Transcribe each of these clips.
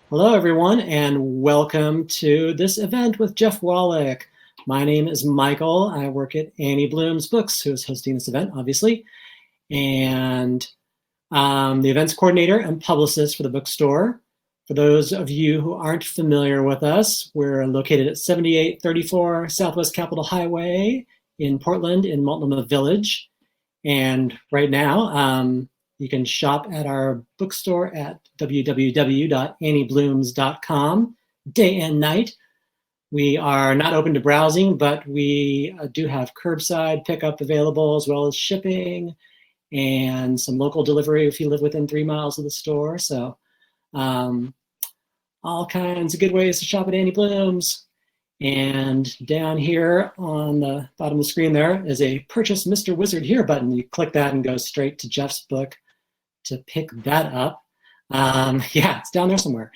Hello, everyone, and welcome to this event with Jeff Wallach. My name is Michael. I work at Annie Bloom's Books, who is hosting this event, obviously, and the events coordinator and publicist for the bookstore. For those of you who aren't familiar with us, we're located at 7834 Southwest Capitol Highway in Portland in Multnomah Village. And right now, you can shop at our bookstore at www.annieblooms.com day and night. We are not open to browsing, but we do have curbside pickup available as well as shipping and some local delivery if you live within 3 miles of the store. So all kinds of good ways to shop at Annie Bloom's. And down here on the bottom of the screen there is a Purchase Mr. Wizard Here button. You click that and go straight to Jeff's book to pick that up. Yeah, it's down there somewhere,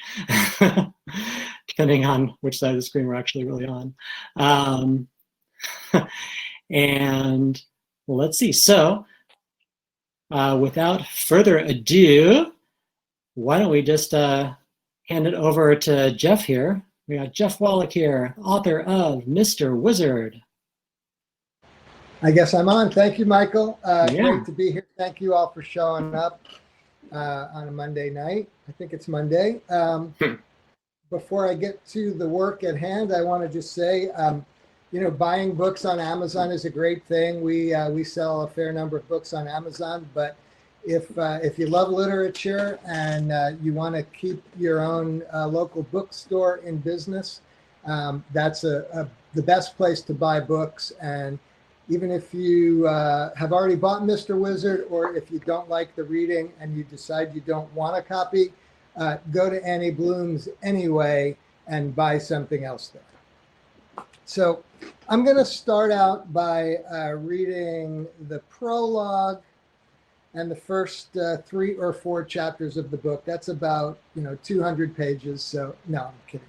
depending on which side of the screen we're actually really on. And let's see. So without further ado, why don't we just hand it over to Jeff here. We got Jeff Wallach here, author of Mr. Wizard. I guess I'm on. Thank you, Michael. Yeah. Great to be here. Thank you all for showing up on a Monday night. I think it's Monday. Before I get to the work at hand, I want to just say, buying books on Amazon is a great thing. We sell a fair number of books on Amazon, but if you love literature and you want to keep your own local bookstore in business, that's the best place to buy books. And even if you have already bought Mr. Wizard, or if you don't like the reading and you decide you don't want a copy, go to Annie Bloom's anyway and buy something else there. So I'm going to start out by reading the prologue and the first 3 or 4 chapters of the book. That's about 200 pages. So no, I'm kidding.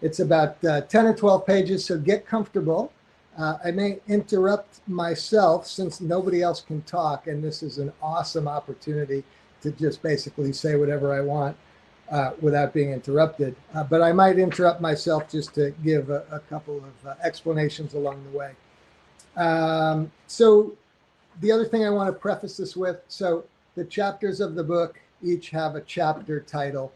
It's about 10 or 12 pages. So get comfortable. I may interrupt myself since nobody else can talk, and this is an awesome opportunity to just basically say whatever I want without being interrupted. But I might interrupt myself just to give a couple of explanations along the way. So the other thing I want to preface this with, so the chapters of the book each have a chapter title.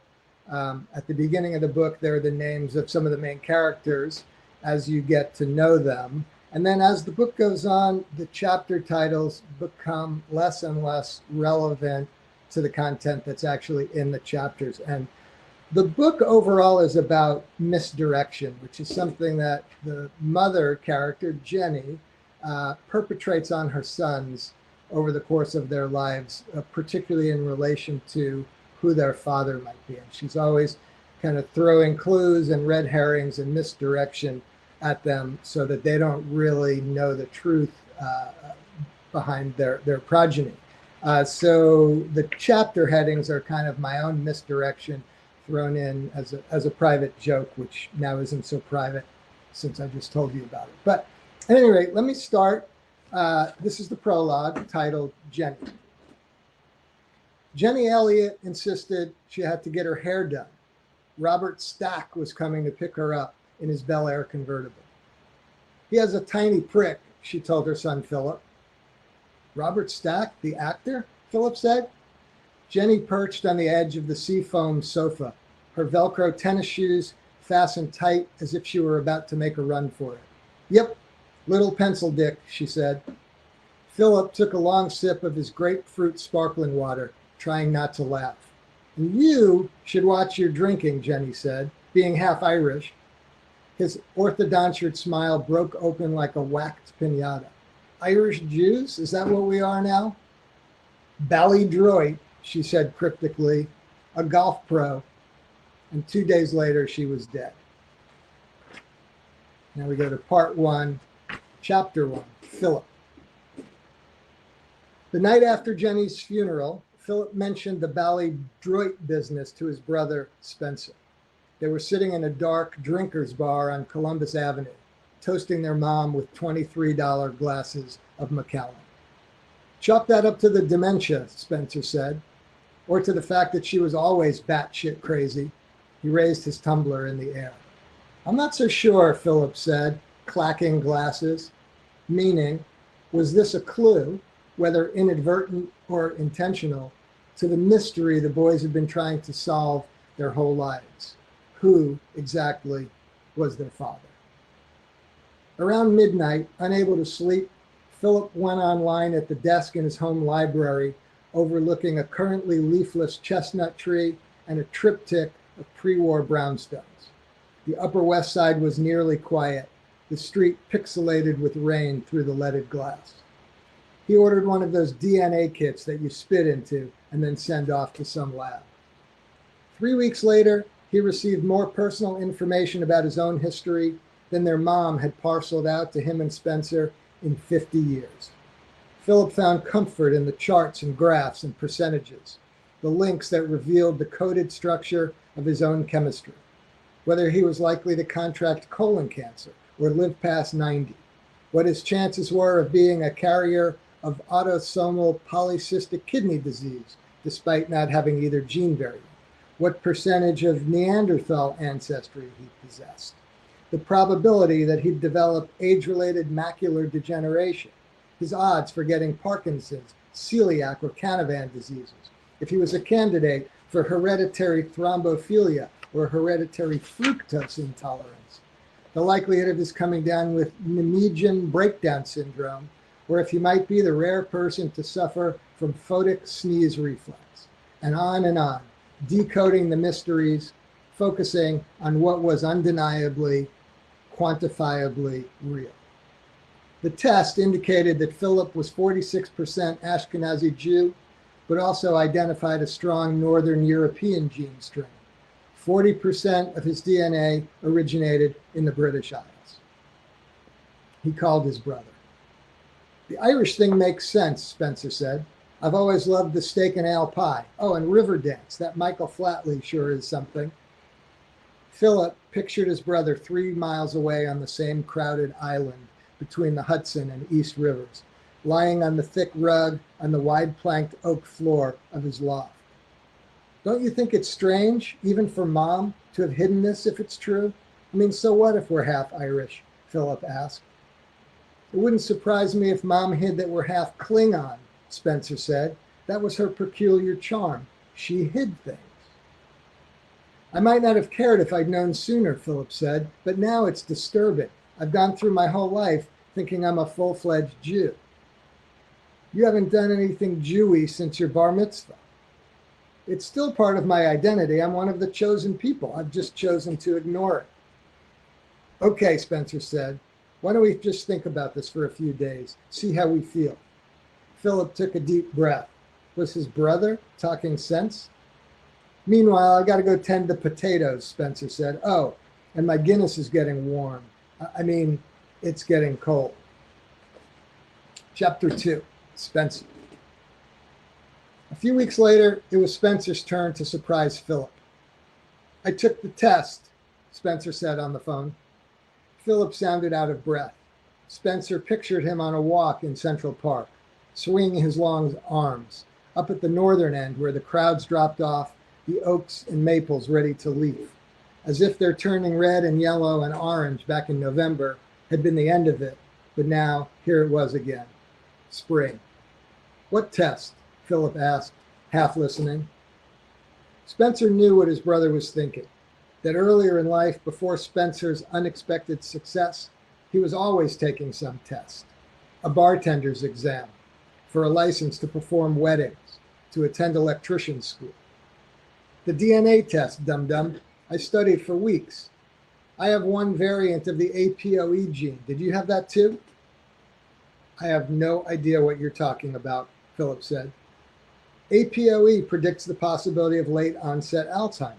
At the beginning of the book, there are the names of some of the main characters as you get to know them. And then as the book goes on, the chapter titles become less and less relevant to the content that's actually in the chapters. And the book overall is about misdirection, which is something that the mother character, Jenny, perpetrates on her sons over the course of their lives, particularly in relation to who their father might be. And she's always kind of throwing clues and red herrings and misdirection at them so that they don't really know the truth behind their progeny. So the chapter headings are kind of my own misdirection thrown in as a private joke, which now isn't so private since I just told you about it. But at any rate, let me start. This is the prologue titled Jenny. Jenny Elliot insisted she had to get her hair done. Robert Stack was coming to pick her up in his Bel Air convertible. He has a tiny prick, she told her son Phillip. Robert Stack, the actor? Phillip said. Jenny perched on the edge of the seafoam sofa, her Velcro tennis shoes fastened tight as if she were about to make a run for it. Yep, little pencil dick, she said. Phillip took a long sip of his grapefruit sparkling water, trying not to laugh. And you should watch your drinking, Jenny said, being half Irish. His orthodontured smile broke open like a whacked piñata. Irish Jews? Is that what we are now? Ballydroit, she said cryptically, a golf pro. And 2 days later, she was dead. Now we go to part 1, chapter 1, Phillip. The night after Jenny's funeral, Phillip mentioned the Ballydroit business to his brother, Spencer. They were sitting in a dark drinker's bar on Columbus Avenue, toasting their mom with $23 glasses of Macallan. Chalk that up to the dementia, Spencer said, or to the fact that she was always batshit crazy. He raised his tumbler in the air. I'm not so sure, Phillip said, clacking glasses. Meaning, was this a clue, whether inadvertent or intentional, to the mystery the boys had been trying to solve their whole lives? Who exactly was their father? Around midnight, unable to sleep, Phillip went online at the desk in his home library, overlooking a currently leafless chestnut tree and a triptych of pre-war brownstones. The Upper West Side was nearly quiet, the street pixelated with rain through the leaded glass. He ordered one of those DNA kits that you spit into and then send off to some lab. 3 weeks later, he received more personal information about his own history than their mom had parceled out to him and Spencer in 50 years. Phillip found comfort in the charts and graphs and percentages, the links that revealed the coded structure of his own chemistry, whether he was likely to contract colon cancer or live past 90, what his chances were of being a carrier of autosomal polycystic kidney disease, despite not having either gene variant, what percentage of Neanderthal ancestry he possessed, the probability that he'd develop age-related macular degeneration, his odds for getting Parkinson's, celiac, or Canavan diseases, if he was a candidate for hereditary thrombophilia or hereditary fructose intolerance, the likelihood of his coming down with Nemesian breakdown syndrome, or if he might be the rare person to suffer from photic sneeze reflex, and on, decoding the mysteries, focusing on what was undeniably, quantifiably real. The test indicated that Phillip was 46% Ashkenazi Jew, but also identified a strong Northern European gene strain. 40% of his DNA originated in the British Isles. He called his brother. The Irish thing makes sense, Spencer said. I've always loved the steak and ale pie. Oh, and Riverdance. That Michael Flatley sure is something. Phillip pictured his brother 3 miles away on the same crowded island between the Hudson and East Rivers, lying on the thick rug on the wide-planked oak floor of his loft. Don't you think it's strange, even for Mom, to have hidden this if it's true? I mean, so what if we're half Irish? Phillip asked. It wouldn't surprise me if Mom hid that we're half Klingon, Spencer said. That was her peculiar charm. She hid things. I might not have cared if I'd known sooner, Phillip said, but now it's disturbing. I've gone through my whole life thinking I'm a full-fledged Jew. You haven't done anything Jewy since your bar mitzvah. It's still part of my identity. I'm one of the chosen people. I've just chosen to ignore it. Okay, Spencer said. Why don't we just think about this for a few days, see how we feel? Phillip took a deep breath. Was his brother talking sense? Meanwhile, I got to go tend the potatoes, Spencer said. Oh, and my Guinness is getting warm. It's getting cold. Chapter 2, Spencer. A few weeks later, it was Spencer's turn to surprise Phillip. I took the test, Spencer said on the phone. Phillip sounded out of breath. Spencer pictured him on a walk in Central Park, swinging his long arms, up at the northern end where the crowds dropped off, the oaks and maples ready to leaf, as if their turning red and yellow and orange back in November had been the end of it, but now here it was again, spring. What test? Phillip asked, half listening. Spencer knew what his brother was thinking, that earlier in life, before Spencer's unexpected success, he was always taking some test, a bartender's exam, for a license to perform weddings, to attend electrician's school. The DNA test, dum-dum, I studied for weeks. I have one variant of the APOE gene. Did you have that too? I have no idea what you're talking about, Phillip said. APOE predicts the possibility of late onset Alzheimer's.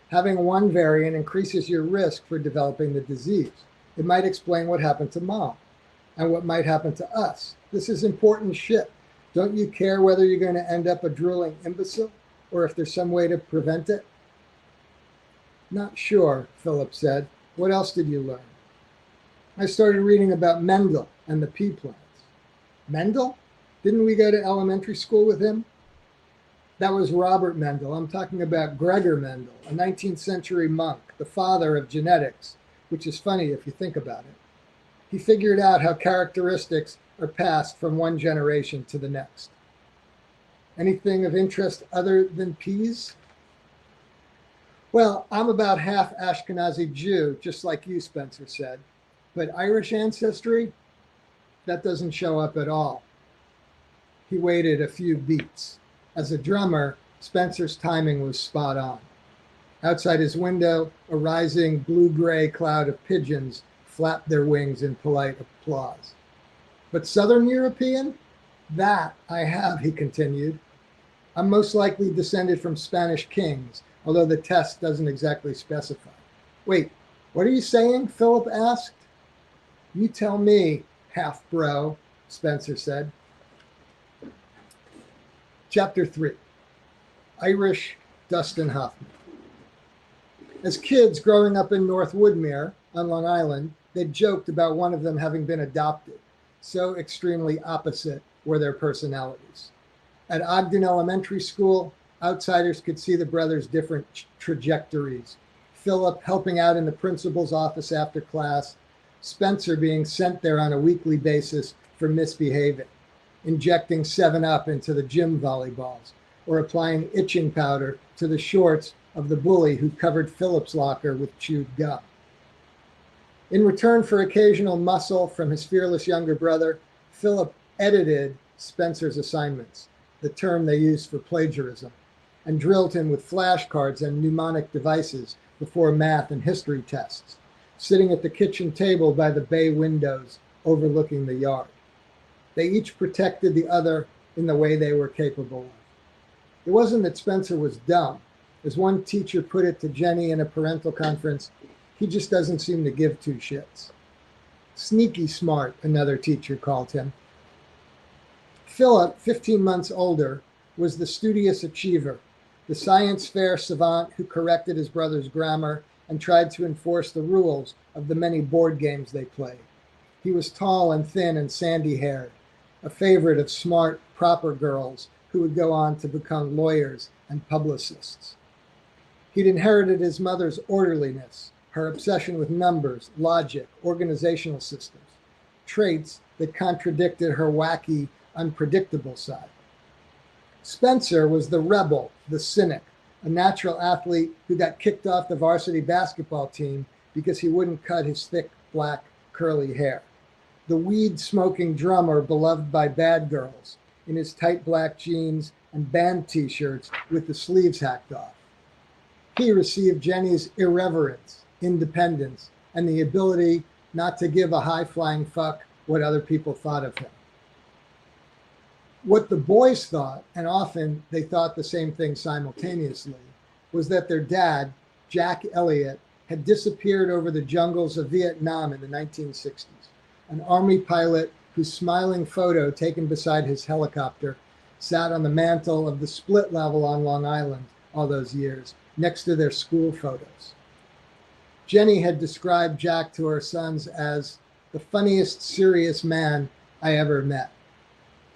Having one variant increases your risk for developing the disease. It might explain what happened to Mom and what might happen to us. This is important shit. Don't you care whether you're going to end up a drooling imbecile or if there's some way to prevent it? Not sure, Phillip said. What else did you learn? I started reading about Mendel and the pea plants. Mendel? Didn't we go to elementary school with him? That was Robert Mendel. I'm talking about Gregor Mendel, a 19th century monk, the father of genetics, which is funny if you think about it. He figured out how characteristics are passed from one generation to the next. Anything of interest other than peas? Well, I'm about half Ashkenazi Jew, just like you, Spencer said. But Irish ancestry, that doesn't show up at all. He waited a few beats. As a drummer, Spencer's timing was spot on. Outside his window, a rising blue-gray cloud of pigeons flapped their wings in polite applause. But Southern European? That I have, he continued. I'm most likely descended from Spanish kings, although the test doesn't exactly specify. Wait, what are you saying? Philip asked. You tell me, half-bro, Spencer said. Chapter 3, Irish Dustin Hoffman. As kids growing up in North Woodmere on Long Island, they joked about one of them having been adopted. So extremely opposite were their personalities. At Ogden Elementary School, outsiders could see the brothers' different trajectories. Phillip helping out in the principal's office after class, Spencer being sent there on a weekly basis for misbehaving, injecting 7-Up into the gym volleyballs, or applying itching powder to the shorts of the bully who covered Philip's locker with chewed gum. In return for occasional muscle from his fearless younger brother, Philip edited Spencer's assignments, the term they used for plagiarism, and drilled him with flashcards and mnemonic devices before math and history tests, sitting at the kitchen table by the bay windows overlooking the yard. They each protected the other in the way they were capable of. It wasn't that Spencer was dumb. As one teacher put it to Jenny in a parental conference, he just doesn't seem to give two shits. Sneaky smart, another teacher called him. Philip, 15 months older, was the studious achiever, the science fair savant who corrected his brother's grammar and tried to enforce the rules of the many board games they played. He was tall and thin and sandy-haired, a favorite of smart, proper girls who would go on to become lawyers and publicists. He'd inherited his mother's orderliness, her obsession with numbers, logic, organizational systems, traits that contradicted her wacky, unpredictable side. Spencer was the rebel, the cynic, a natural athlete who got kicked off the varsity basketball team because he wouldn't cut his thick, black, curly hair. The weed-smoking drummer beloved by bad girls in his tight black jeans and band t-shirts with the sleeves hacked off. He received Jenny's irreverence, independence, and the ability not to give a high-flying fuck what other people thought of him. What the boys thought, and often they thought the same thing simultaneously, was that their dad, Jack Elliot, had disappeared over the jungles of Vietnam in the 1960s, an Army pilot whose smiling photo taken beside his helicopter sat on the mantle of the split level on Long Island all those years, next to their school photos. Jenny had described Jack to her sons as the funniest, serious man I ever met.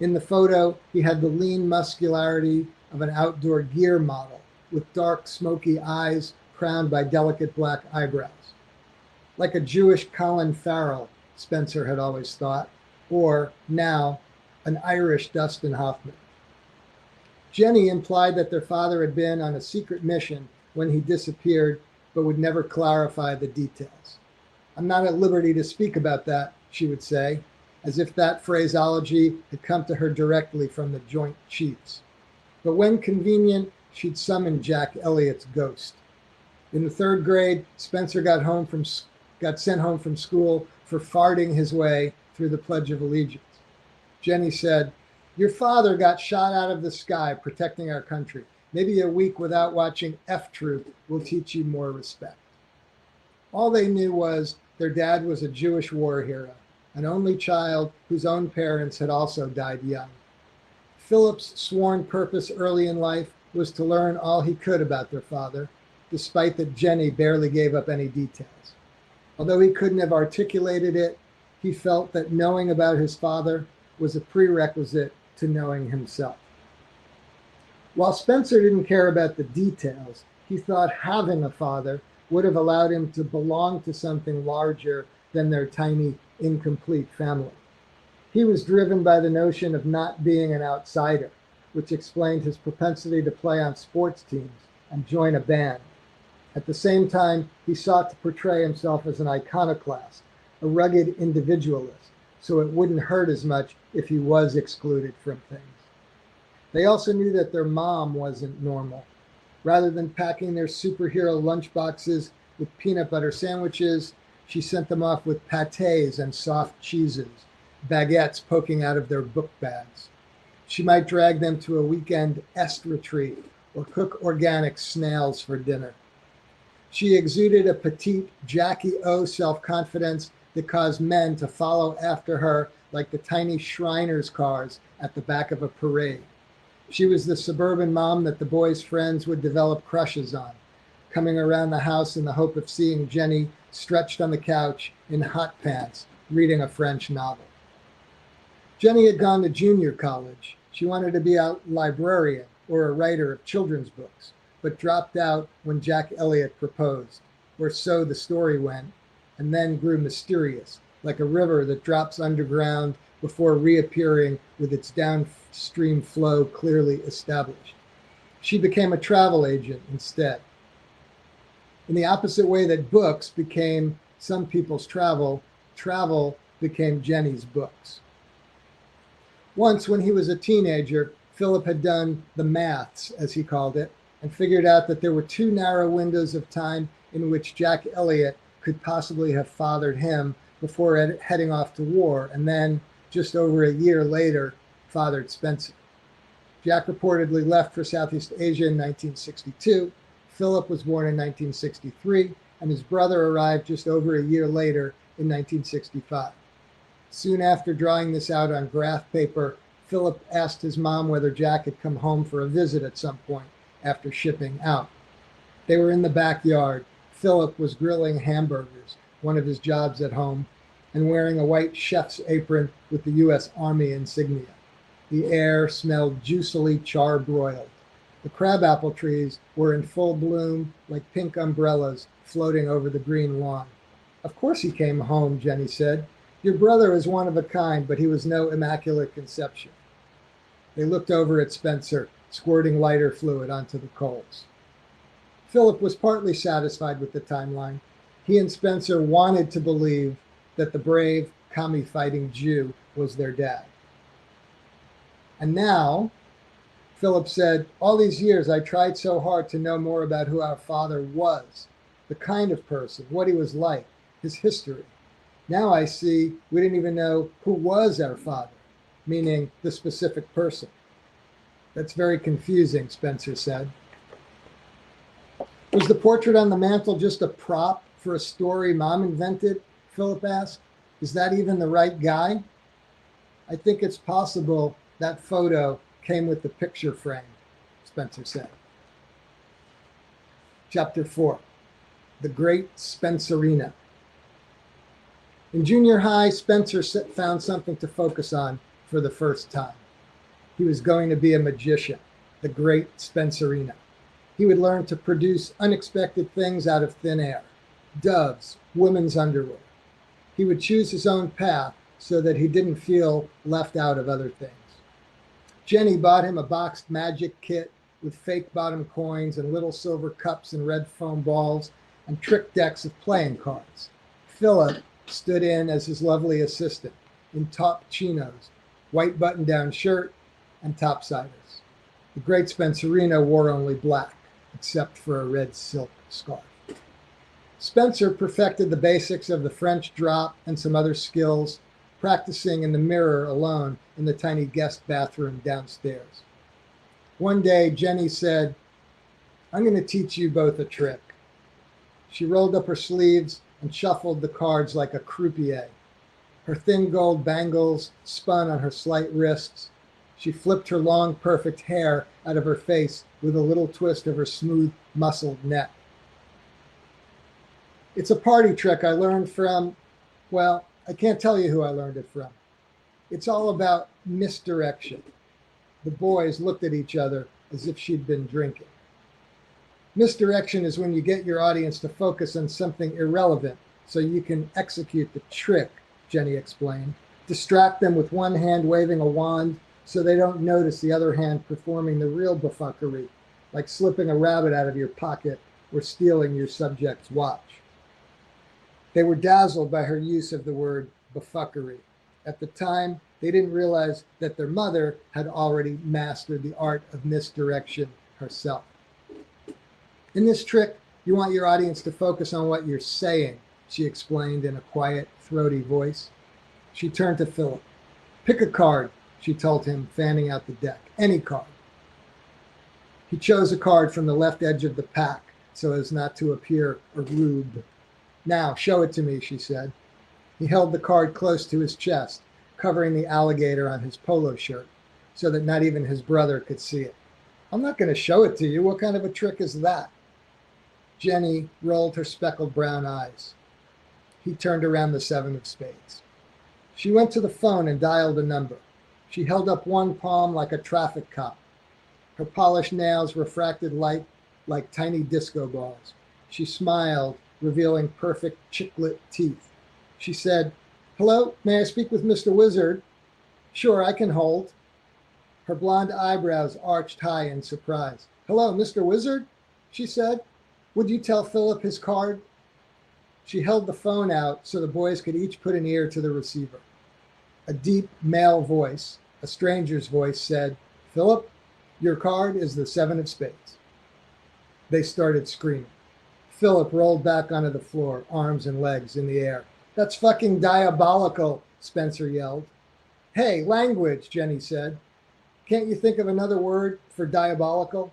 In the photo, he had the lean muscularity of an outdoor gear model with dark, smoky eyes crowned by delicate black eyebrows. Like a Jewish Colin Farrell, Spencer had always thought, or now, an Irish Dustin Hoffman. Jenny implied that their father had been on a secret mission when he disappeared, but would never clarify the details. I'm not at liberty to speak about that, she would say, as if that phraseology had come to her directly from the Joint Chiefs. But when convenient, she'd summon Jack Elliot's ghost. In the 3rd grade, Spencer got sent home from school for farting his way through the Pledge of Allegiance. Jenny said, "Your father got shot out of the sky protecting our country. Maybe a week without watching F Troop will teach you more respect." All they knew was their dad was a Jewish war hero, an only child whose own parents had also died young. Philip's sworn purpose early in life was to learn all he could about their father, despite that Jenny barely gave up any details. Although he couldn't have articulated it, he felt that knowing about his father was a prerequisite to knowing himself. While Spencer didn't care about the details, he thought having a father would have allowed him to belong to something larger than their tiny, incomplete family. He was driven by the notion of not being an outsider, which explained his propensity to play on sports teams and join a band. At the same time, he sought to portray himself as an iconoclast, a rugged individualist, so it wouldn't hurt as much if he was excluded from things. They also knew that their mom wasn't normal. Rather than packing their superhero lunchboxes with peanut butter sandwiches, she sent them off with pâtés and soft cheeses, baguettes poking out of their book bags. She might drag them to a weekend est retreat or cook organic snails for dinner. She exuded a petite Jackie O self-confidence that caused men to follow after her like the tiny Shriners cars at the back of a parade. She was the suburban mom that the boys' friends would develop crushes on, coming around the house in the hope of seeing Jenny stretched on the couch in hot pants, reading a French novel. Jenny had gone to junior college. She wanted to be a librarian or a writer of children's books, but dropped out when Jack Elliot proposed, or so the story went, and then grew mysterious, like a river that drops underground before reappearing with its downstream flow clearly established. She became a travel agent instead. In the opposite way that books became some people's travel, travel became Jenny's books. Once, when he was a teenager, Phillip had done the maths, as he called it, and figured out that there were two narrow windows of time in which Jack Elliot could possibly have fathered him before heading off to war, and then, just over a year later, fathered Spencer. Jack reportedly left for Southeast Asia in 1962. Phillip was born in 1963, and his brother arrived just over a year later in 1965. Soon after drawing this out on graph paper, Phillip asked his mom whether Jack had come home for a visit at some point after shipping out. They were in the backyard. Phillip was grilling hamburgers, one of his jobs at home, and wearing a white chef's apron with the U.S. Army insignia. The air smelled juicily charbroiled. The crabapple trees were in full bloom like pink umbrellas floating over the green lawn. "Of course he came home," Jenny said. "Your brother is one of a kind, but he was no immaculate conception." They looked over at Spencer, squirting lighter fluid onto the coals. Phillip was partly satisfied with the timeline. He and Spencer wanted to believe that the brave, commie-fighting Jew was their dad. And now, Phillip said, "All these years I tried so hard to know more about who our father was, the kind of person, what he was like, his history. Now I see we didn't even know who was our father, meaning the specific person." "That's very confusing," Spencer said. "Was the portrait on the mantle just a prop for a story Mom invented?" Phillip asked. "Is that even the right guy?" "I think it's possible that photo came with the picture frame," Spencer said. Chapter 4, The Great Spencerina. In junior high, Spencer found something to focus on for the first time. He was going to be a magician, the Great Spencerina. He would learn to produce unexpected things out of thin air, doves, women's underwear. He would choose his own path so that he didn't feel left out of other things. Jenny bought him a boxed magic kit with fake bottom coins and little silver cups and red foam balls and trick decks of playing cards. Phillip stood in as his lovely assistant in top chinos, white button-down shirt, and topsiders. The Great Spencerina wore only black, except for a red silk scarf. Spencer perfected the basics of the French drop and some other skills, practicing in the mirror alone in the tiny guest bathroom downstairs. One day, Jenny said, "I'm going to teach you both a trick." She rolled up her sleeves and shuffled the cards like a croupier. Her thin gold bangles spun on her slight wrists. She flipped her long, perfect hair out of her face with a little twist of her smooth, muscled neck. "It's a party trick I learned from, well, I can't tell you who I learned it from. It's all about misdirection." The boys looked at each other, as if she'd been drinking. Misdirection is when you get your audience to focus on something irrelevant so you can execute the trick, Jenny explained. Distract them with one hand waving a wand so they don't notice the other hand performing the real buffoonery, like slipping a rabbit out of your pocket or stealing your subject's watch. They were dazzled by her use of the word buffoonery. At the time, they didn't realize that their mother had already mastered the art of misdirection herself. In this trick, you want your audience to focus on what you're saying, she explained in a quiet, throaty voice. She turned to Phillip. Pick a card, she told him, fanning out the deck. Any card. He chose a card from the left edge of the pack so as not to appear a rube. Now, show it to me, she said. He held the card close to his chest, covering the alligator on his polo shirt so that not even his brother could see it. I'm not going to show it to you. What kind of a trick is that? Jenny rolled her speckled brown eyes. He turned around the 7 of spades. She went to the phone and dialed a number. She held up one palm like a traffic cop. Her polished nails refracted light like tiny disco balls. She smiled, revealing perfect chiclet teeth. She said, "Hello, may I speak with Mr. Wizard?" "Sure, I can hold." Her blonde eyebrows arched high in surprise. "Hello, Mr. Wizard?" she said. "Would you tell Phillip his card?" She held the phone out so the boys could each put an ear to the receiver. A deep male voice, a stranger's voice, said, "Phillip, your card is the 7 of spades." They started screaming. Phillip rolled back onto the floor, arms and legs in the air. "That's fucking diabolical," Spencer yelled. "Hey, language," Jenny said. "Can't you think of another word for diabolical?"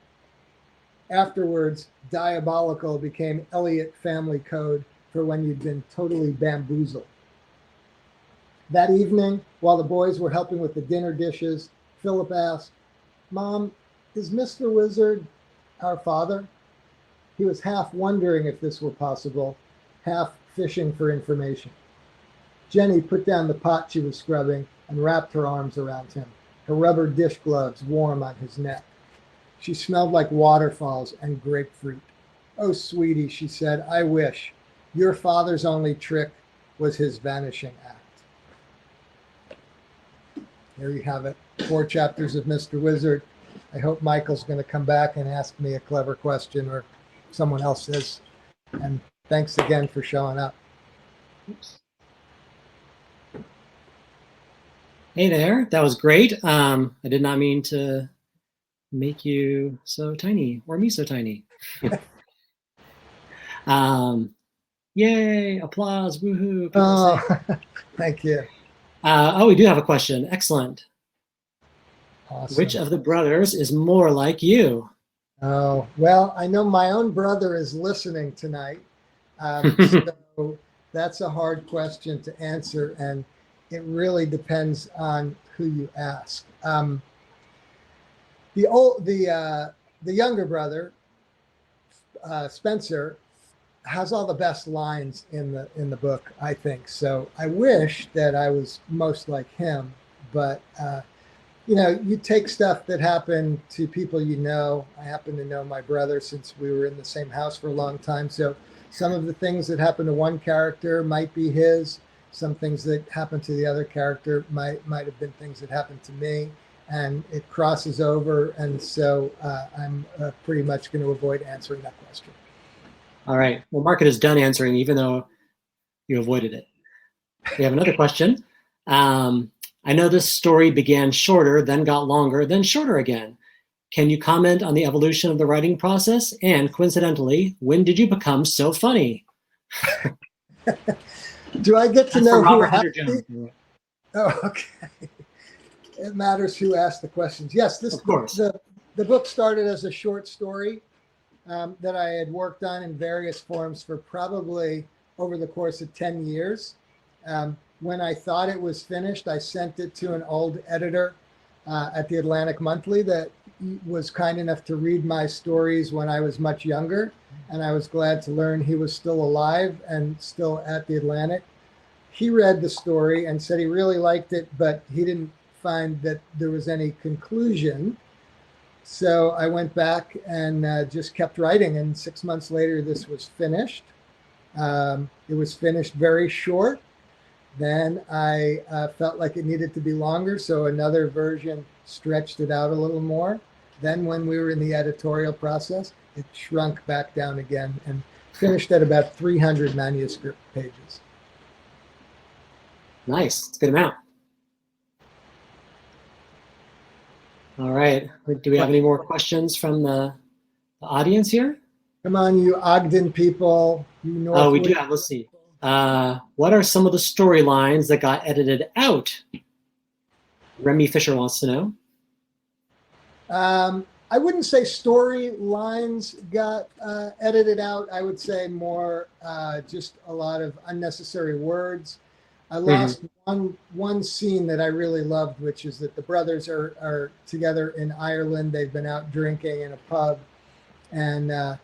Afterwards, diabolical became Elliot family code for when you'd been totally bamboozled. That evening, while the boys were helping with the dinner dishes, Phillip asked, "Mom, is Mr. Wizard our father?" He was half wondering if this were possible, half fishing for information. Jenny put down the pot she was scrubbing and wrapped her arms around him, her rubber dish gloves warm on his neck. She smelled like waterfalls and grapefruit. "Oh, sweetie," she said, "I wish. Your father's only trick was his vanishing act." There you have it. 4 chapters of Mr. Wizard. I hope Michael's going to come back and ask me a clever question, or someone else is. And thanks again for showing up. Oops. Hey there, that was great. I did not mean to make you so tiny, or me so tiny. Yay, applause, woohoo. Oh, thank you. Oh, we do have a question. Excellent. Awesome. Which of the brothers is more like you? Oh, well, I know my own brother is listening tonight. So that's a hard question to answer, and it really depends on who you ask. The younger brother, Spencer, has all the best lines in the book, I think. So I wish that I was most like him, but you take stuff that happened to people you know. I happen to know my brother since we were in the same house for a long time. So some of the things that happen to one character might be his. Some things that happen to the other character might have been things that happened to me, and it crosses over. And so I'm pretty much going to avoid answering that question. All right. Well, Market is done answering, even though you avoided it. We have another question. I know this story began shorter, then got longer, then shorter again. Can you comment on the evolution of the writing process? And coincidentally, when did you become so funny? Do I get to That's know from who Robert Hunter asked Jones. Oh, okay. It matters who asked the questions. Yes, Of course. The book started as a short story that I had worked on in various forms for probably over the course of 10 years. When I thought it was finished, I sent it to an old editor at the Atlantic Monthly that was kind enough to read my stories when I was much younger. And I was glad to learn he was still alive and still at the Atlantic. He read the story and said he really liked it, but he didn't find that there was any conclusion. So I went back and just kept writing. And 6 months later, this was finished. It was finished very short. Then I felt like it needed to be longer. So another version stretched it out a little more. Then when we were in the editorial process, it shrunk back down again and finished at about 300 manuscript pages. Nice. It's a good amount. All right. Do we have any more questions from the audience here? Come on, you Ogden people. You Oh, we do have. Let's see. What are some of the storylines that got edited out? Remy Fisher wants to know. I wouldn't say storylines got edited out. I would say more just a lot of unnecessary words. I lost one scene that I really loved, which is that the brothers are together in Ireland. They've been out drinking in a pub, and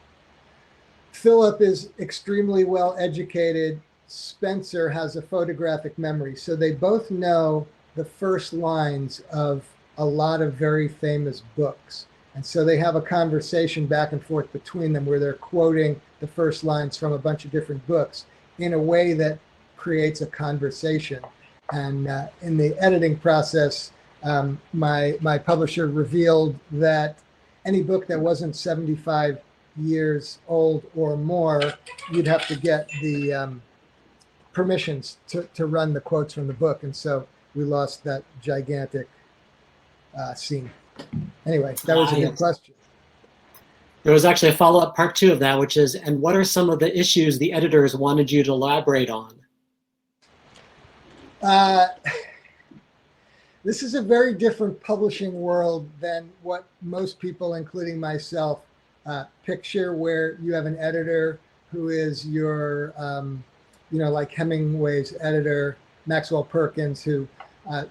Phillip is extremely well educated. Spencer has a photographic memory, so they both know the first lines of a lot of very famous books. And so they have a conversation back and forth between them where they're quoting the first lines from a bunch of different books in a way that creates a conversation. And in the editing process, my publisher revealed that any book that wasn't 75 years old or more, you'd have to get the permissions to run the quotes from the book. And so we lost that gigantic scene. Anyway, that was a good question. There was actually a follow-up part 2 of that, which is, and what are some of the issues the editors wanted you to elaborate on? This is a very different publishing world than what most people, including myself, picture, where you have an editor who is your, like Hemingway's editor, Maxwell Perkins, who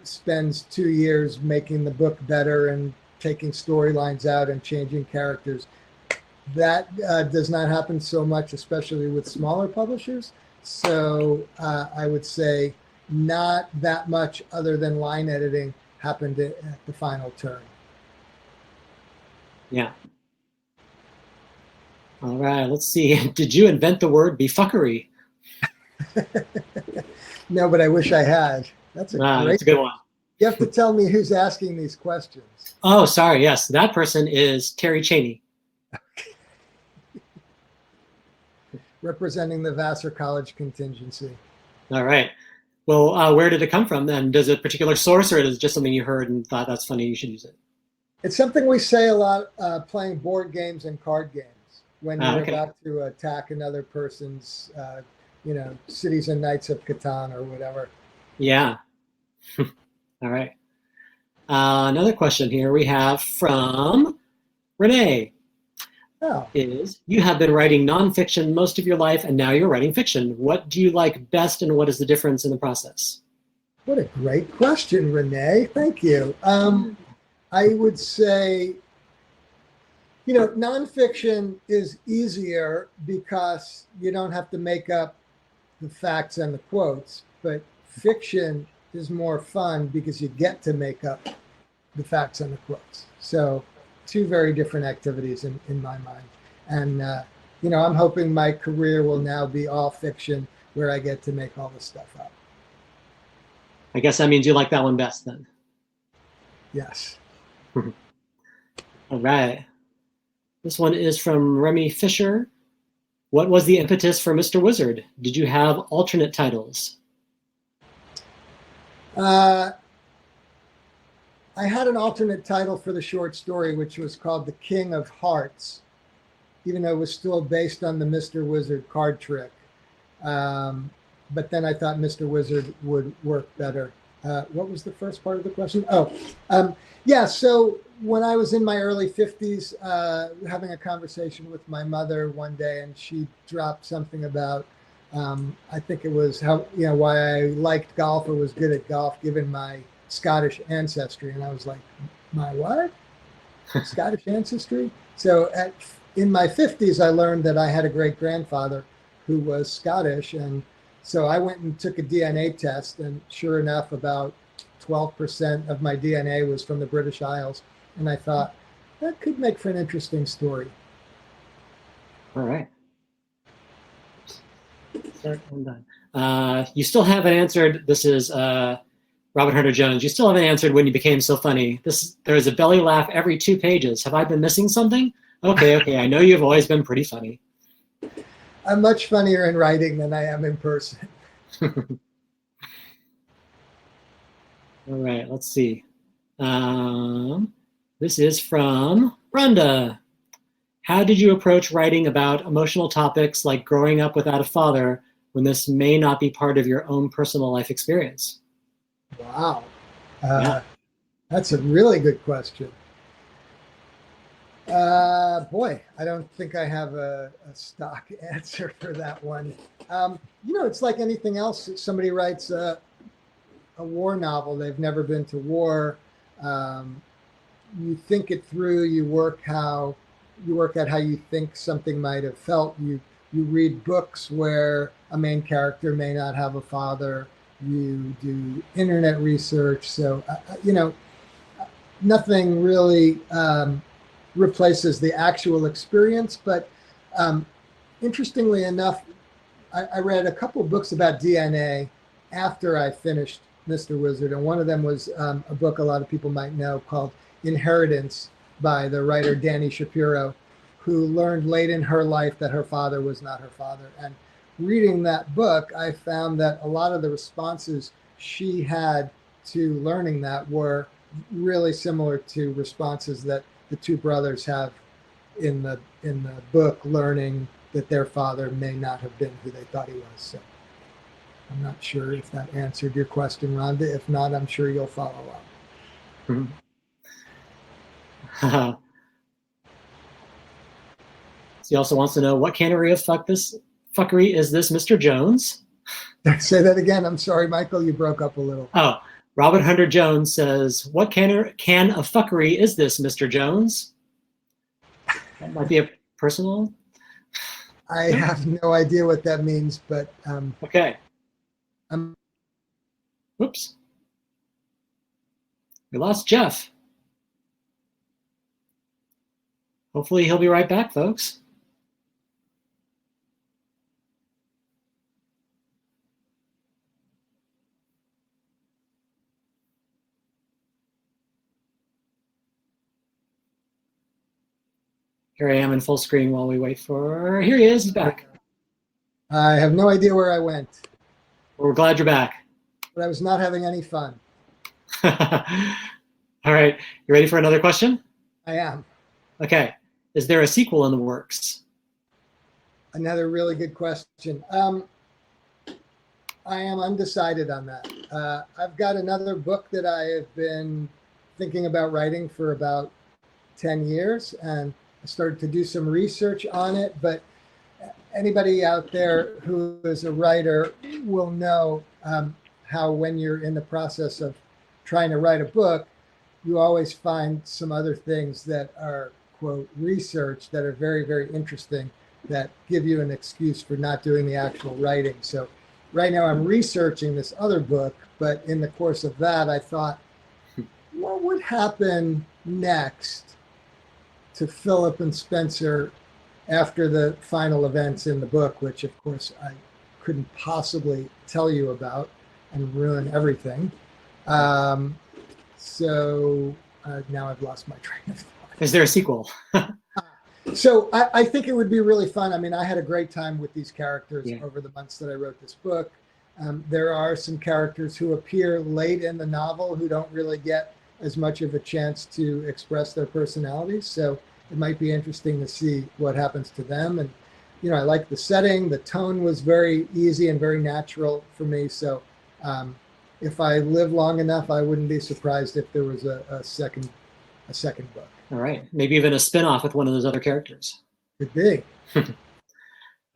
spends 2 years making the book better and taking storylines out and changing characters. That does not happen so much, especially with smaller publishers. So I would say not that much other than line editing happened at the final turn. Yeah. All right, let's see. Did you invent the word befuckery? No, but I wish I had. That's a good one. You have to tell me who's asking these questions. Oh, sorry. Yes, that person is Terry Cheney. Representing the Vassar College contingency. All right. Well, where did it come from then? Does a particular source, or is it just something you heard and thought that's funny, you should use it? It's something we say a lot playing board games and card games when you're about to attack another person's, Cities and Knights of Catan or whatever. Yeah. All right. Another question here we have from Renee. Is you have been writing nonfiction most of your life, and now you're writing fiction. What do you like best, and what is the difference in the process? What a great question, Renee. Thank you. I would say, nonfiction is easier because you don't have to make up the facts and the quotes, but fiction is more fun because you get to make up the facts and the quotes. So 2 very different activities in my mind. And, I'm hoping my career will now be all fiction where I get to make all this stuff up. I guess that means you like that one best then. Yes. All right. This one is from Remy Fisher. What was the impetus for Mr. Wizard? Did you have alternate titles? I had an alternate title for the short story, which was called The King of Hearts, even though it was still based on the Mr. Wizard card trick. But then I thought Mr. Wizard would work better. What was the first part of the question? So when I was in my early 50s, having a conversation with my mother one day, and she dropped something about, I think it was why I liked golf or was good at golf, given my Scottish ancestry. And I was like, my what? Scottish ancestry? So in my 50s, I learned that I had a great-grandfather who was Scottish. And so I went and took a DNA test, and sure enough, about 12% of my DNA was from the British Isles. And I thought, that could make for an interesting story. All right. Start and done. You still haven't answered. This is Robert Hunter Jones. You still haven't answered when you became so funny. There is a belly laugh every 2 pages. Have I been missing something? Okay. I know you've always been pretty funny. I'm much funnier in writing than I am in person. All right, let's see. This is from Brenda. How did you approach writing about emotional topics like growing up without a father when this may not be part of your own personal life experience? Wow. Yeah. That's a really good question. Boy, I don't think I have a stock answer for that one. It's like anything else. Somebody writes a war novel. They've never been to war. You think it through. You work at how you think something might have felt. You read books where a main character may not have a father. You do internet research. So, nothing really replaces the actual experience. But interestingly enough, I read a couple of books about DNA after I finished Mr. Wizard. And one of them was a book a lot of people might know called Inheritance by the writer Dani Shapiro, who learned late in her life that her father was not her father. And reading that book, I found that a lot of the responses she had to learning that were really similar to responses that the two brothers have in the book, learning that their father may not have been who they thought he was. So I'm not sure if that answered your question, Rhonda. If not, I'm sure you'll follow up. Mm-hmm. He also wants to know, what category of fuckery is this, Mr. Jones? Say that again. I'm sorry, Michael, you broke up a little. Oh, Robert Hunter Jones says, what can of fuckery is this, Mr. Jones? That might be a personal. I have no idea what that means, but okay. Whoops. We lost Jeff. Hopefully he'll be right back, folks. Here I am in full screen while we wait for... Here he is. He's back. I have no idea where I went. We're glad you're back. But I was not having any fun. All right. You ready for another question? I am. Okay. Is there a sequel in the works? Another really good question. I am undecided on that. I've got another book that I have been thinking about writing for about 10 years, and I started to do some research on it. But anybody out there who is a writer will know how when you're in the process of trying to write a book, you always find some other things that are, quote, research that are very, very interesting that give you an excuse for not doing the actual writing. So right now I'm researching this other book, but in the course of that, I thought, what would happen next to Phillip and Spencer after the final events in the book, which of course I couldn't possibly tell you about and ruin everything. So now I've lost my train of thought. Is there a sequel? So I think it would be really fun. I mean, I had a great time with these characters over the months that I wrote this book. There are some characters who appear late in the novel who don't really get as much of a chance to express their personalities. So it might be interesting to see what happens to them. And, you know, I like the setting. The tone was very easy and very natural for me. So if I live long enough, I wouldn't be surprised if there was a second book. All right. Maybe even a spin-off with one of those other characters. Could be.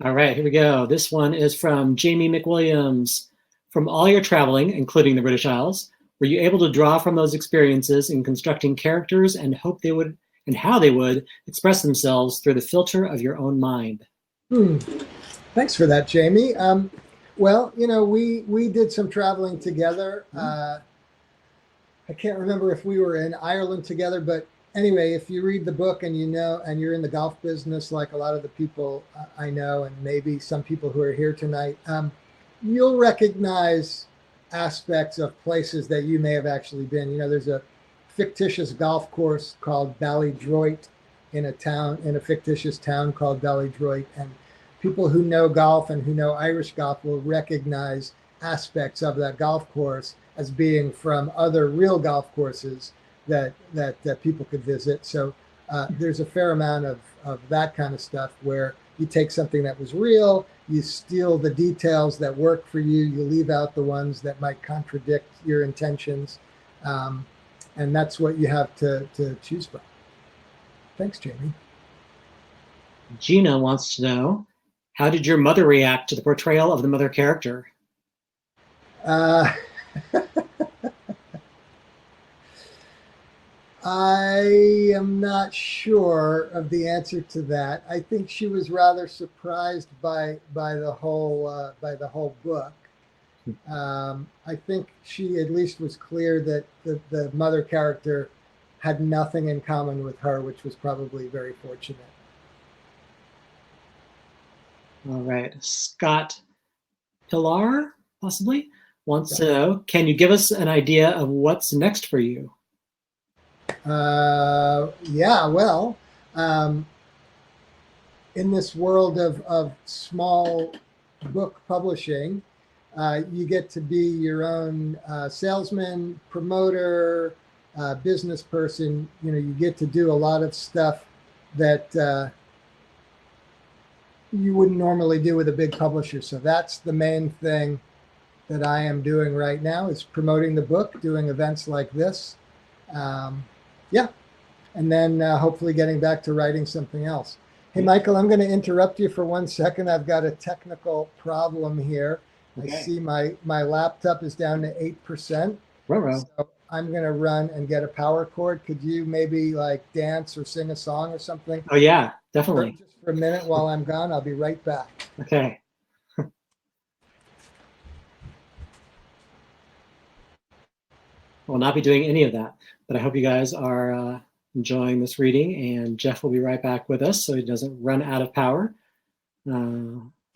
All right, here we go. This one is from Jamie McWilliams. From all your traveling, including the British Isles, were you able to draw from those experiences in constructing characters and how they would express themselves through the filter of your own mind? Thanks for that, Jamie. Well, you know, we did some traveling together. I can't remember if we were in Ireland together, but anyway, if you read the book and you know, and you're in the golf business, like a lot of the people I know, and maybe some people who are here tonight, you'll recognize aspects of places that you may have actually been. You know, there's a fictitious golf course called Ballydroit in a fictitious town called Ballydroit, and people who know golf and who know Irish golf will recognize aspects of that golf course as being from other real golf courses that people could visit. So there's a fair amount of that kind of stuff where you take something that was real, you steal the details that work for you, you leave out the ones that might contradict your intentions. And that's what you have to choose from. Thanks, Jamie. Gina wants to know, how did your mother react to the portrayal of the mother character? Uh, I am not sure of the answer to that. I think she was rather surprised by the whole book. I think she at least was clear that the mother character had nothing in common with her, which was probably very fortunate. All right, Scott Pilar, possibly, wants to know, can you give us an idea of what's next for you? Yeah, well, in this world of small book publishing, you get to be your own salesman, promoter, business person. You know, you get to do a lot of stuff that you wouldn't normally do with a big publisher. So that's the main thing that I am doing right now, is promoting the book, doing events like this. Yeah. And then hopefully getting back to writing something else. Hey, Michael, I'm going to interrupt you for 1 second. I've got a technical problem here. Okay. I see my laptop is down to 8%. So I'm going to run and get a power cord. Could you maybe like dance or sing a song or something? Oh, yeah, definitely. Just for a minute while I'm gone. I'll be right back. Okay. We'll not be doing any of that, but I hope you guys are enjoying this reading, and Jeff will be right back with us so he doesn't run out of power.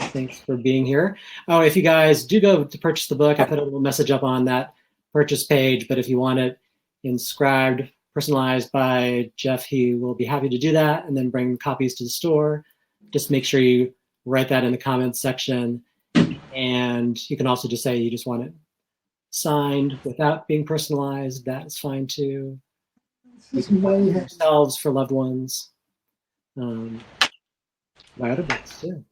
Thanks for being here. Oh, if you guys do go to purchase the book, I put a little message up on that purchase page, but if you want it inscribed, personalized by Jeff, he will be happy to do that and then bring copies to the store. Just make sure you write that in the comments section, and you can also just say you just want it signed without being personalized. That is fine too. You can buy it for yourselves, for loved ones. Buy other books too.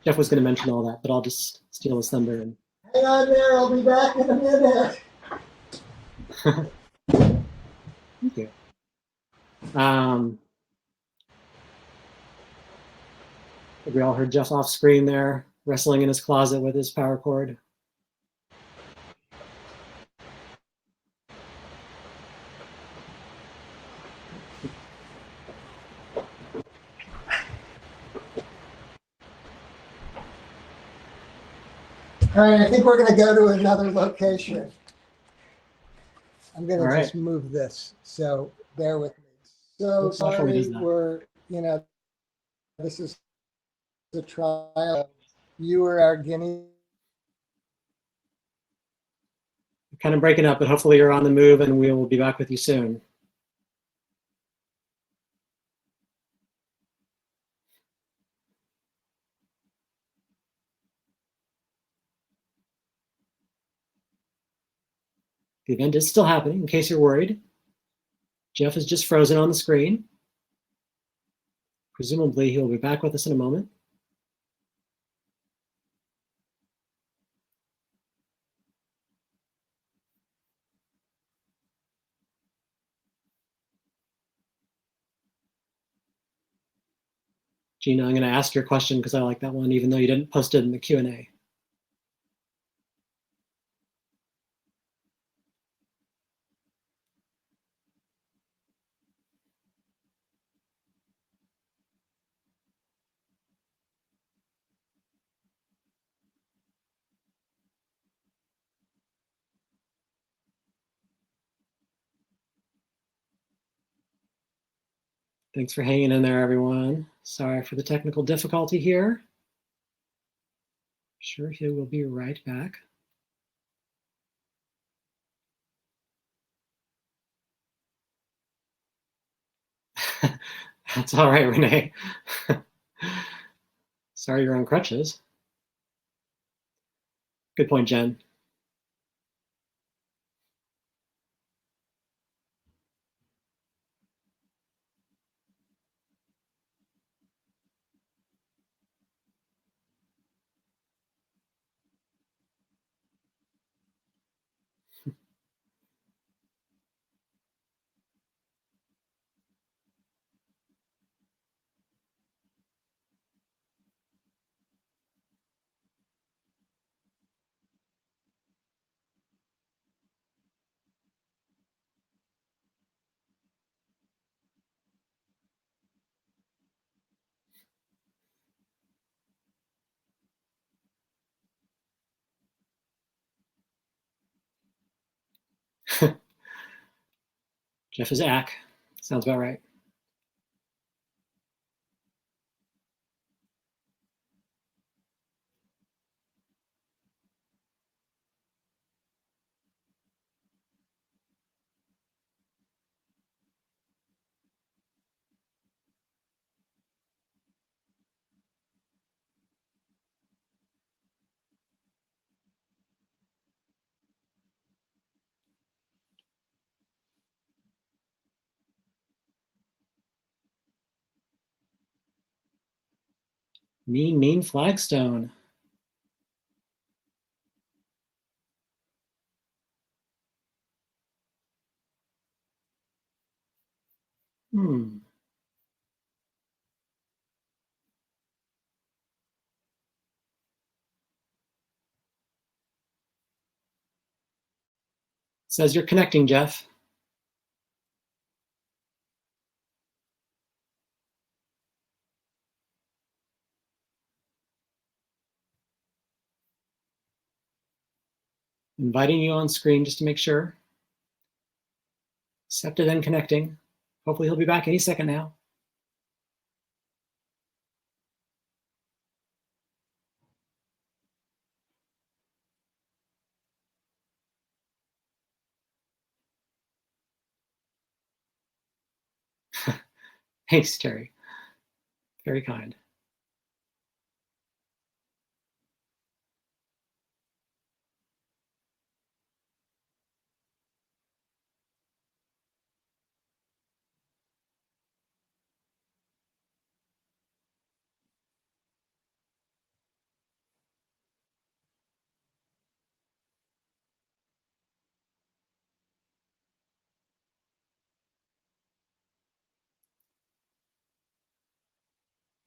Jeff was going to mention all that, but I'll just steal his thunder. And... Hang on there, I'll be back in a minute. Thank you. We all heard Jeff off screen there, wrestling in his closet with his power cord. All right, I think we're going to go to another location. I'm going to just move this, so bear with me. So sorry, this is the trial. You were our guinea. You're kind of breaking up, but hopefully you're on the move, and we will be back with you soon. The event is still happening, in case you're worried. Jeff is just frozen on the screen. Presumably, he'll be back with us in a moment. Gina, I'm going to ask your question because I like that one, even though you didn't post it in the Q&A. Thanks for hanging in there, everyone. Sorry for the technical difficulty here. Sure, he will be right back. That's all right, Renee. Sorry you're on crutches. Good point, Jen. Jeff is Ack. Sounds about right. Mean flagstone. Says you're connecting, Jeff. Inviting you on screen just to make sure. Accepted and connecting. Hopefully he'll be back any second now. Thanks, Terry. Very kind.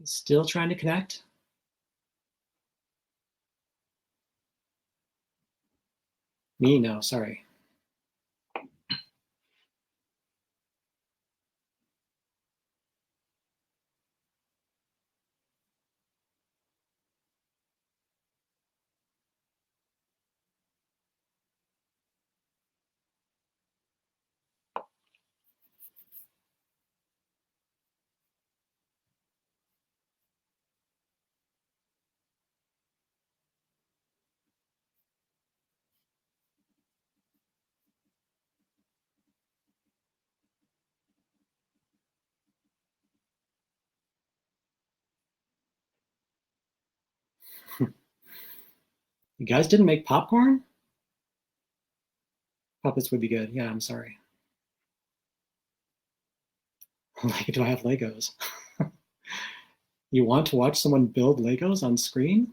Still trying to connect? Me, no, sorry. You guys didn't make popcorn? Puppets would be good. Yeah, I'm sorry. Like, do I have Legos? You want to watch someone build Legos on screen?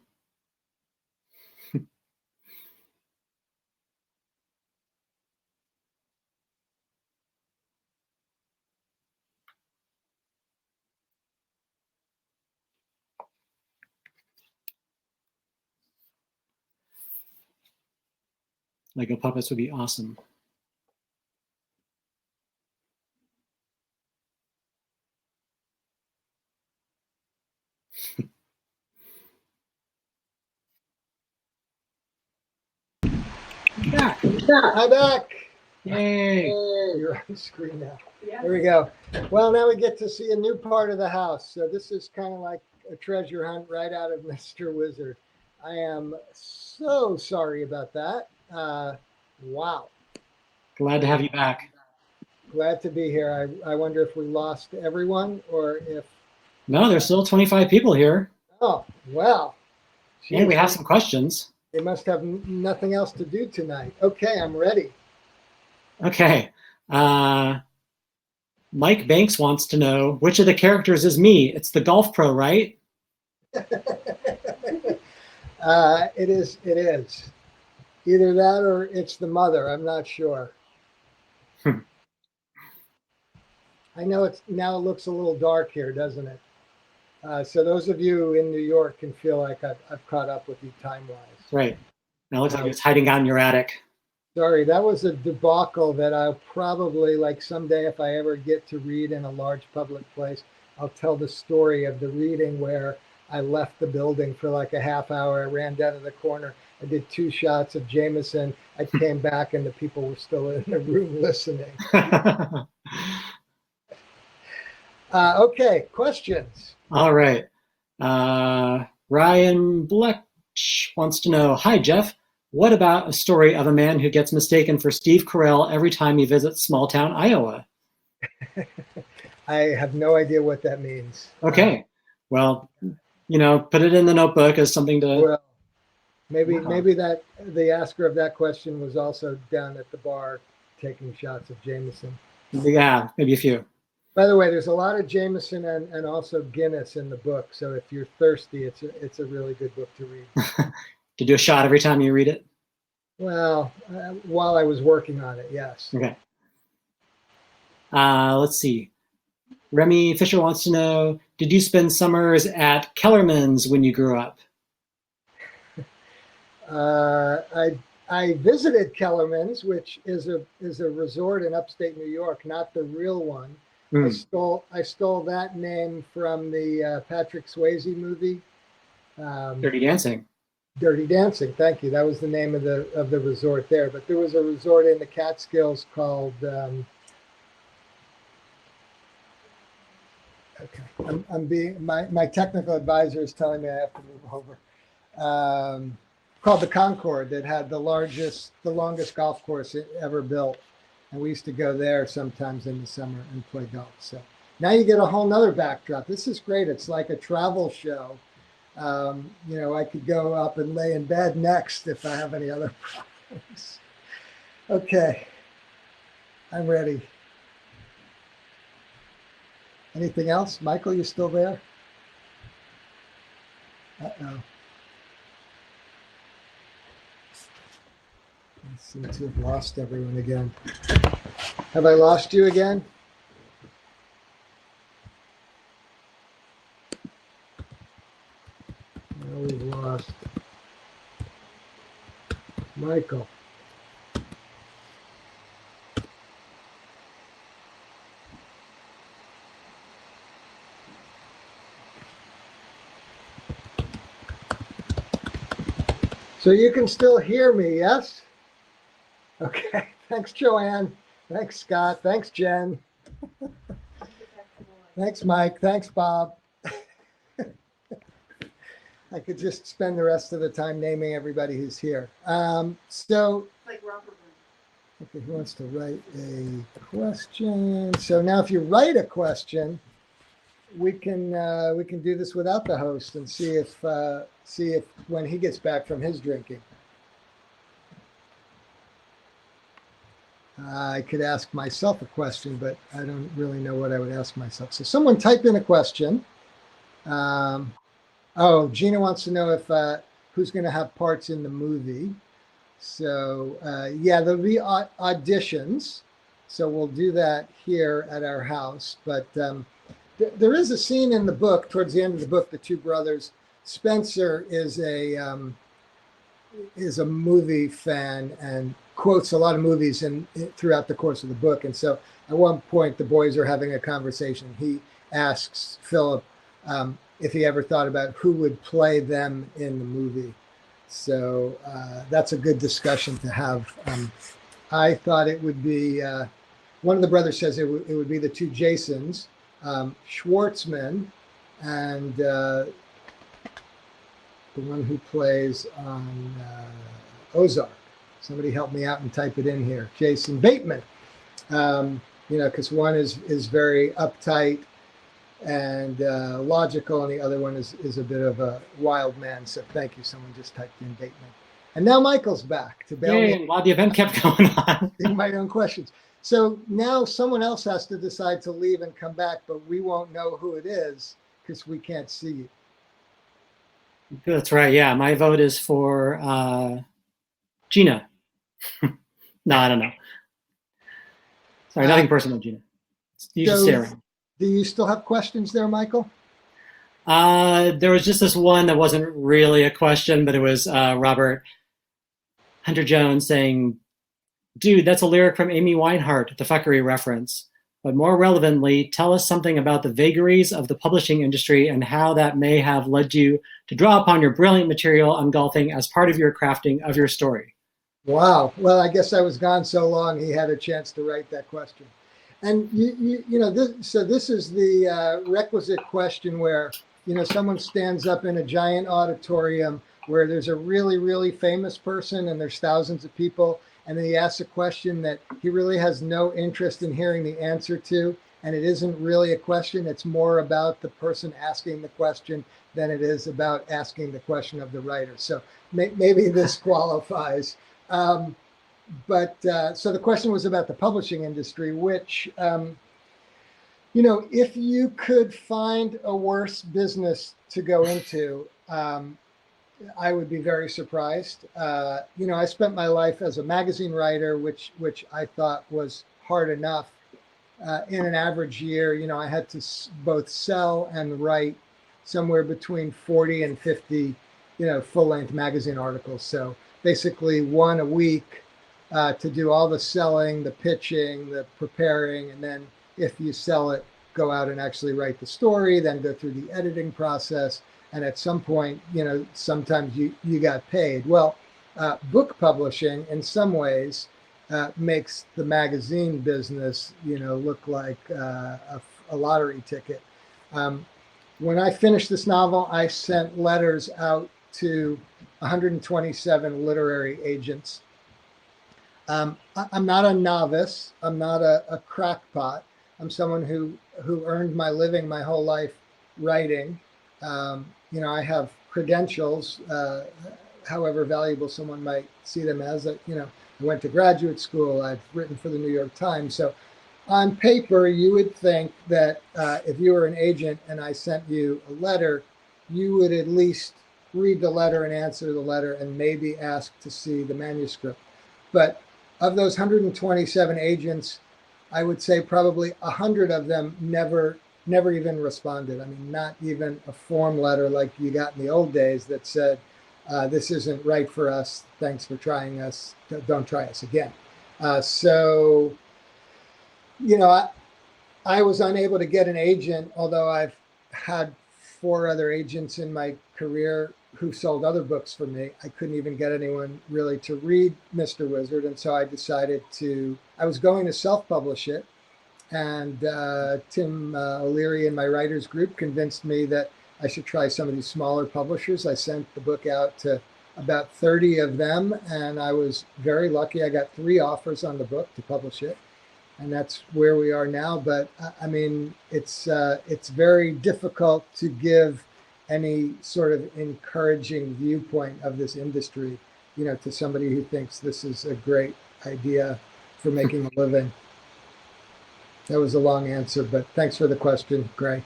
Lego puppets would be awesome. I'm back. Yay! You're on the screen now. There we go. Well, now we get to see a new part of the house. So this is kind of like a treasure hunt right out of Mr. Wizard. I am so sorry about that. Wow. Glad to have you back. Glad to be here. I wonder if we lost everyone or if... No, there's still 25 people here. Oh, well. Geez, and we have some questions. They must have nothing else to do tonight. Okay, I'm ready. Okay. Mike Banks wants to know, which of the characters is me? It's the golf pro, right? It is. Either that or it's the mother. I'm not sure. I know it looks a little dark here, doesn't it? So those of you in New York can feel like I've caught up with you time-wise. Right. Now it looks like it's hiding out in your attic. Sorry, that was a debacle that I'll probably, like someday if I ever get to read in a large public place, I'll tell the story of the reading where I left the building for like a half hour. I ran down to the corner. I did 2 shots of Jameson. I came back and the people were still in the room listening. Okay, questions. All right. Ryan Bleck wants to know, hi, Jeff. What about a story of a man who gets mistaken for Steve Carell every time he visits small town Iowa? I have no idea what that means. Okay. Well, put it in the notebook as something to... Well, maybe that the asker of that question was also down at the bar taking shots of Jameson. Yeah, maybe a few. By the way, there's a lot of Jameson and also Guinness in the book. So if you're thirsty, it's a really good book to read. To do a shot every time you read it? Well, while I was working on it, yes. Okay. Let's see. Remy Fisher wants to know, did you spend summers at Kellerman's when you grew up? I visited Kellerman's, which is a resort in upstate New York, not the real one. Mm. I stole that name from the Patrick Swayze movie. Dirty Dancing. Dirty Dancing, thank you. That was the name of the resort there. But there was a resort in the Catskills called okay. My technical advisor is telling me I have to move over. Called the Concord, that had the longest golf course ever built. And we used to go there sometimes in the summer and play golf. So now you get a whole nother backdrop. This is great. It's like a travel show. I could go up and lay in bed next if I have any other problems. Okay, I'm ready. Anything else? Michael, you still there? Uh-oh. I seem to have lost everyone again. Have I lost you again? No, we've lost Michael. So you can still hear me, yes? Okay, thanks, Joanne. Thanks, Scott. Thanks, Jen. Thanks, Mike. Thanks, Bob. I could just spend the rest of the time naming everybody who's here. So, like okay, who wants to write a question? So now, if you write a question, we can do this without the host and see if when he gets back from his drinking. I could ask myself a question, but I don't really know what I would ask myself. So someone type in a question. Oh, Gina wants to know if who's going to have parts in the movie. So yeah, there'll be auditions. So we'll do that here at our house. But there is a scene in the book, towards the end of the book, the two brothers. Spencer is a movie fan and quotes a lot of movies throughout the course of the book. And so at one point, the boys are having a conversation. He asks Phillip if he ever thought about who would play them in the movie. So that's a good discussion to have. I thought it would be one of the brothers says it would be the two Jasons, Schwartzman, and the one who plays on Ozark. Somebody help me out and type it in here. Jason Bateman. Because one is very uptight and logical, and the other one is a bit of a wild man. So thank you. Someone just typed in Bateman. And now Michael's back to bail me. While the event kept going on. My own questions. So now someone else has to decide to leave and come back, but we won't know who it is because we can't see you. That's right. Yeah, my vote is for Gina. No, I don't know. Sorry, nothing personal, Gina. You just staring. Do you still have questions there, Michael? There was just this one that wasn't really a question, but it was Robert Hunter Jones saying, "Dude, that's a lyric from Amy Winehart, the fuckery reference. But more relevantly, tell us something about the vagaries of the publishing industry and how that may have led you to draw upon your brilliant material on golfing as part of your crafting of your story." Wow. Well, I guess I was gone so long, he had a chance to write that question. And this is the requisite question where, someone stands up in a giant auditorium where there's a really, really famous person and there's thousands of people, and then he asks a question that he really has no interest in hearing the answer to, and it isn't really a question. It's more about the person asking the question than it is about asking the question of the writer. So maybe this qualifies. So the question was about the publishing industry, which, if you could find a worse business to go into, I would be very surprised. I spent my life as a magazine writer, which I thought was hard enough. In an average year, I had to both sell and write somewhere between 40 and 50, full-length magazine articles. So basically one a week to do all the selling, the pitching, the preparing, and then if you sell it, go out and actually write the story, then go through the editing process. And at some point, sometimes you got paid. Well, book publishing in some ways makes the magazine business, look like a lottery ticket. When I finished this novel, I sent letters out to 127 literary agents. I'm not a novice. I'm not a crackpot. I'm someone who earned my living my whole life writing. I have credentials, however valuable someone might see them as. I went to graduate school. I've written for the New York Times. So on paper, you would think that if you were an agent and I sent you a letter, you would at least read the letter and answer the letter and maybe ask to see the manuscript. But of those 127 agents, I would say probably 100 of them never even responded. I mean, not even a form letter like you got in the old days that said, this isn't right for us. Thanks for trying us. Don't try us again. I was unable to get an agent, although I've had 4 other agents in my career who sold other books for me. I couldn't even get anyone really to read Mr. Wizard. And so I decided I was going to self-publish it. And Tim O'Leary in my writers group convinced me that I should try some of these smaller publishers. I sent the book out to about 30 of them, and I was very lucky. I got 3 offers on the book to publish it, and that's where we are now. But I mean, it's very difficult to give any sort of encouraging viewpoint of this industry, to somebody who thinks this is a great idea for making a living. That was a long answer, but thanks for the question, Gray.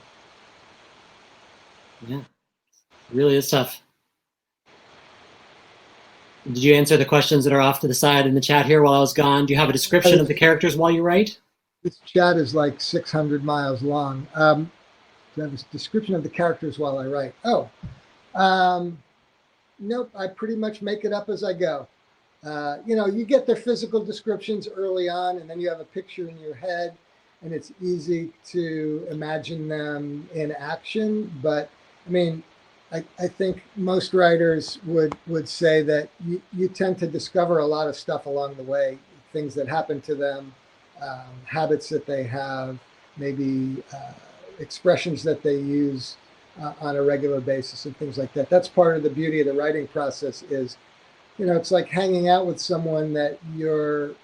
Yeah, it really is tough. Did you answer the questions that are off to the side in the chat here while I was gone? Do you have a description of the characters while you write? This chat is like 600 miles long. Do I have a description of the characters while I write? Nope, I pretty much make it up as I go. You get their physical descriptions early on, and then you have a picture in your head, and it's easy to imagine them in action. But I mean, I think most writers would say that you tend to discover a lot of stuff along the way, things that happen to them, habits that they have, maybe expressions that they use on a regular basis and things like that. That's part of the beauty of the writing process is, it's like hanging out with someone that you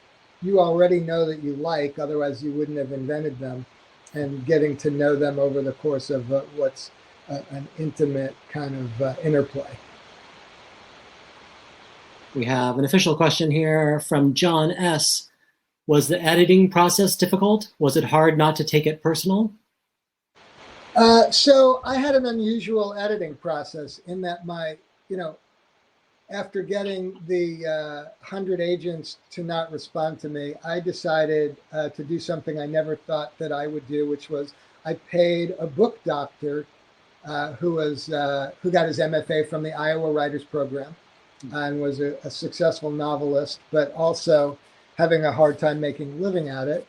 already know that you like, otherwise you wouldn't have invented them, and getting to know them over the course of what's an intimate kind of interplay. We have an official question here from John S. Was the editing process difficult? Was it hard not to take it personal? So I had an unusual editing process in that after getting the 100 agents to not respond to me, I decided to do something I never thought that I would do, which was I paid a book doctor who got his MFA from the Iowa Writers Program and was a successful novelist, but also having a hard time making a living at it.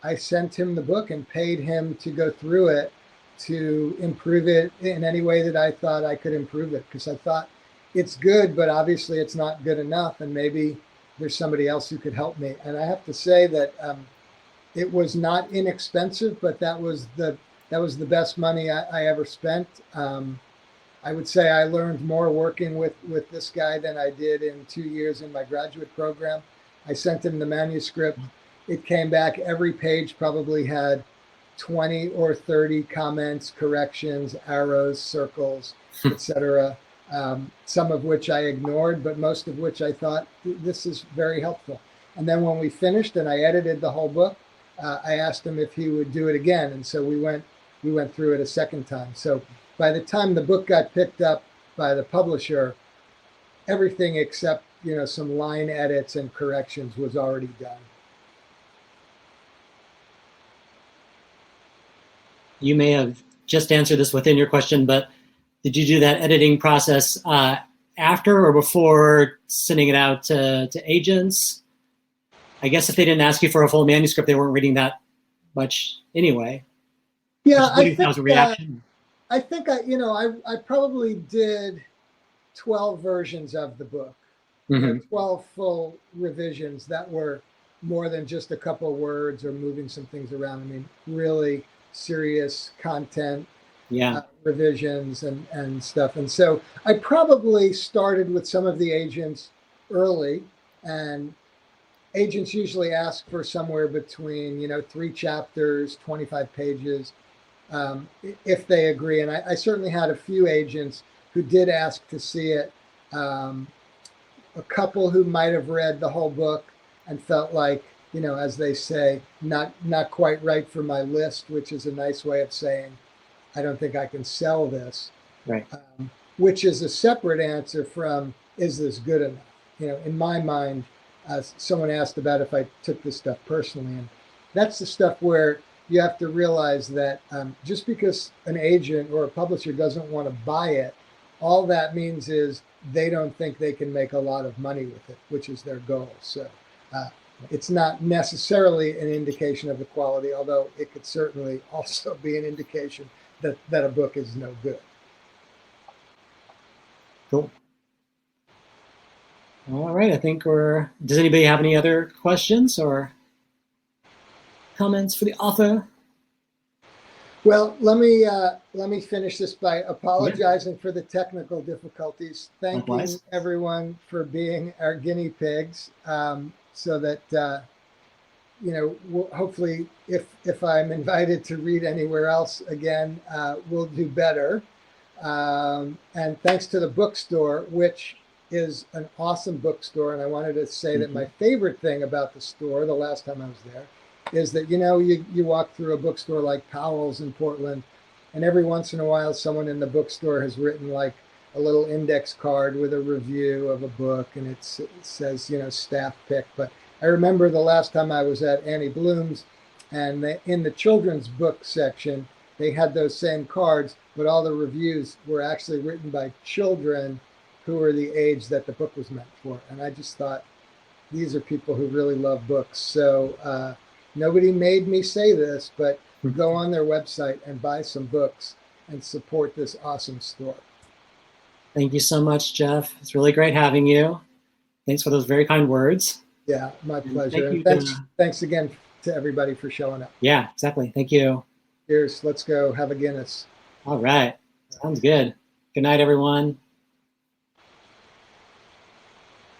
I sent him the book and paid him to go through it to improve it in any way that I thought I could improve it, because I thought it's good, but obviously it's not good enough, and maybe there's somebody else who could help me. And I have to say that it was not inexpensive, but that was the best money I ever spent. I would say I learned more working with this guy than I did in 2 years in my graduate program. I sent him the manuscript. It came back. Every page probably had 20 or 30 comments, corrections, arrows, circles, etc. Some of which I ignored, but most of which I thought, this is very helpful. And then when we finished and I edited the whole book, I asked him if he would do it again. And so we went through it a second time. So by the time the book got picked up by the publisher, everything except, some line edits and corrections was already done. You may have just answered this within your question, but did you do that editing process after or before sending it out to agents? I guess if they didn't ask you for a full manuscript, they weren't reading that much anyway. Yeah, I think that was a reaction. I think I probably did 12 versions of the book, 12 full revisions that were more than just a couple words or moving some things around. I mean, really serious content. Revisions and stuff. And so I probably started with some of the agents early, and agents usually ask for somewhere between, 3 chapters, 25 pages, if they agree. And I certainly had a few agents who did ask to see it. A couple who might have read the whole book and felt like, as they say, not quite right for my list, which is a nice way of saying, I don't think I can sell this, right? Which is a separate answer from, is this good enough? In my mind, someone asked about if I took this stuff personally, and that's the stuff where you have to realize that just because an agent or a publisher doesn't want to buy it, all that means is they don't think they can make a lot of money with it, which is their goal. So it's not necessarily an indication of the quality, although it could certainly also be an indication that a book is no good. Cool. All right, I think does anybody have any other questions or comments for the author? Well, let me finish this by apologizing for the technical difficulties. Thanking everyone for being our guinea pigs, so that hopefully, if I'm invited to read anywhere else again, we'll do better. And thanks to the bookstore, which is an awesome bookstore. And I wanted to say that my favorite thing about the store, the last time I was there, is that, you walk through a bookstore like Powell's in Portland, and every once in a while, someone in the bookstore has written like a little index card with a review of a book, and it says, staff pick. But I remember the last time I was at Annie Bloom's, and in the children's book section, they had those same cards, but all the reviews were actually written by children who were the age that the book was meant for. And I just thought, these are people who really love books. So nobody made me say this, but go on their website and buy some books and support this awesome store. Thank you so much, Jeff. It's really great having you. Thanks for those very kind words. Yeah, my pleasure. And thanks again to everybody for showing up. Yeah, exactly. Thank you. Cheers. Let's go have a Guinness. All right. Sounds good. Good night, everyone.